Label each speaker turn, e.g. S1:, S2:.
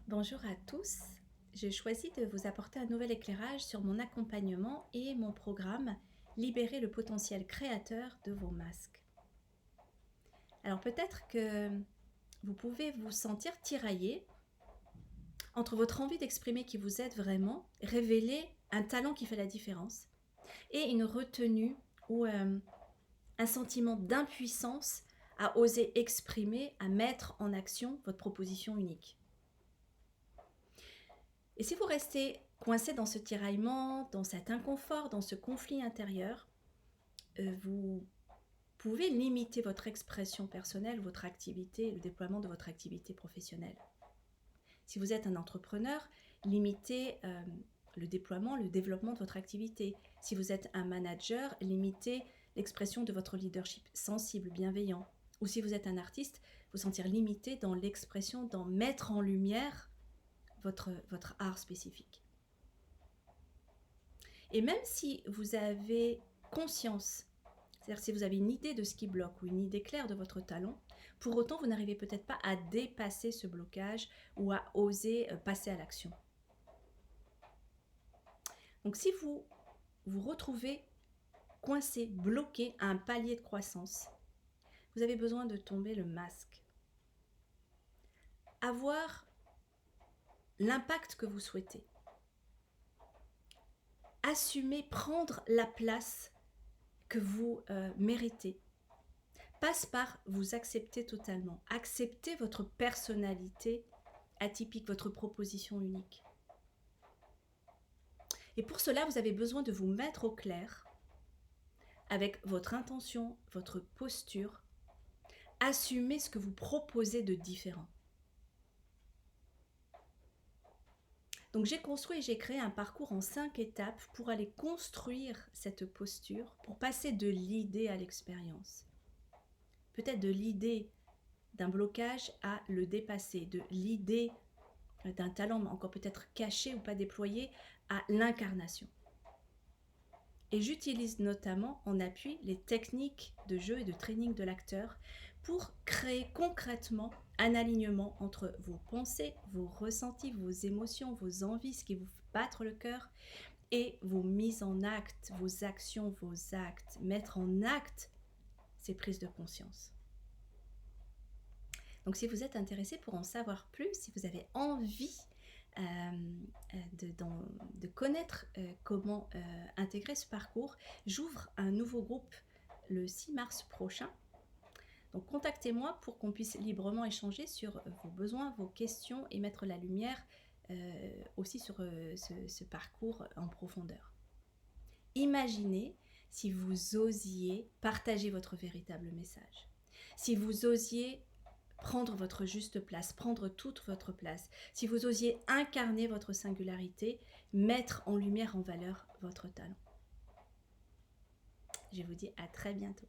S1: Bonjour à tous, j'ai choisi de vous apporter un nouvel éclairage sur mon accompagnement et mon programme Libérer le potentiel créateur de vos masques. Alors peut-être que vous pouvez vous sentir tiraillé entre votre envie d'exprimer qui vous aide vraiment, révéler un talent qui fait la différence, et une retenue ou un sentiment d'impuissance à oser exprimer, à mettre en action votre proposition unique. Et si vous restez coincé dans ce tiraillement, dans cet inconfort, dans ce conflit intérieur, vous pouvez limiter votre expression personnelle, votre activité, le déploiement de votre activité professionnelle. Si vous êtes un entrepreneur, limitez le déploiement, le développement de votre activité. Si vous êtes un manager, limitez l'expression de votre leadership sensible, bienveillant. Ou si vous êtes un artiste, vous sentir limité dans l'expression, dans mettre en lumière votre art spécifique. Et même si vous avez conscience, c'est-à-dire si vous avez une idée de ce qui bloque ou une idée claire de votre talent, pour autant vous n'arrivez peut-être pas à dépasser ce blocage ou à oser passer à l'action. Donc si vous vous retrouvez coincé, bloqué à un palier de croissance, vous avez besoin de tomber le masque. Avoir l'impact que vous souhaitez. Assumer, prendre la place que vous méritez, passe par vous accepter totalement. Accepter votre personnalité atypique, votre proposition unique. Et pour cela, vous avez besoin de vous mettre au clair avec votre intention, votre posture. Assumer ce que vous proposez de différent. Donc j'ai construit et j'ai créé un parcours en 5 étapes pour aller construire cette posture, pour passer de l'idée à l'expérience. Peut-être de l'idée d'un blocage à le dépasser, de l'idée d'un talent encore peut-être caché ou pas déployé à l'incarnation. Et j'utilise notamment en appui les techniques de jeu et de training de l'acteur pour créer concrètement un alignement entre vos pensées, vos ressentis, vos émotions, vos envies, ce qui vous fait battre le cœur, et vos mises en acte, vos actions, vos actes. Mettre en acte ces prises de conscience. Donc si vous êtes intéressé pour en savoir plus, si vous avez envie de connaître comment intégrer ce parcours, j'ouvre un nouveau groupe le 6 mars prochain. Donc contactez-moi pour qu'on puisse librement échanger sur vos besoins, vos questions et mettre la lumière aussi sur ce parcours en profondeur. Imaginez si vous osiez partager votre véritable message, si vous osiez prendre votre juste place, prendre toute votre place, si vous osiez incarner votre singularité, mettre en lumière, en valeur votre talent. Je vous dis à très bientôt.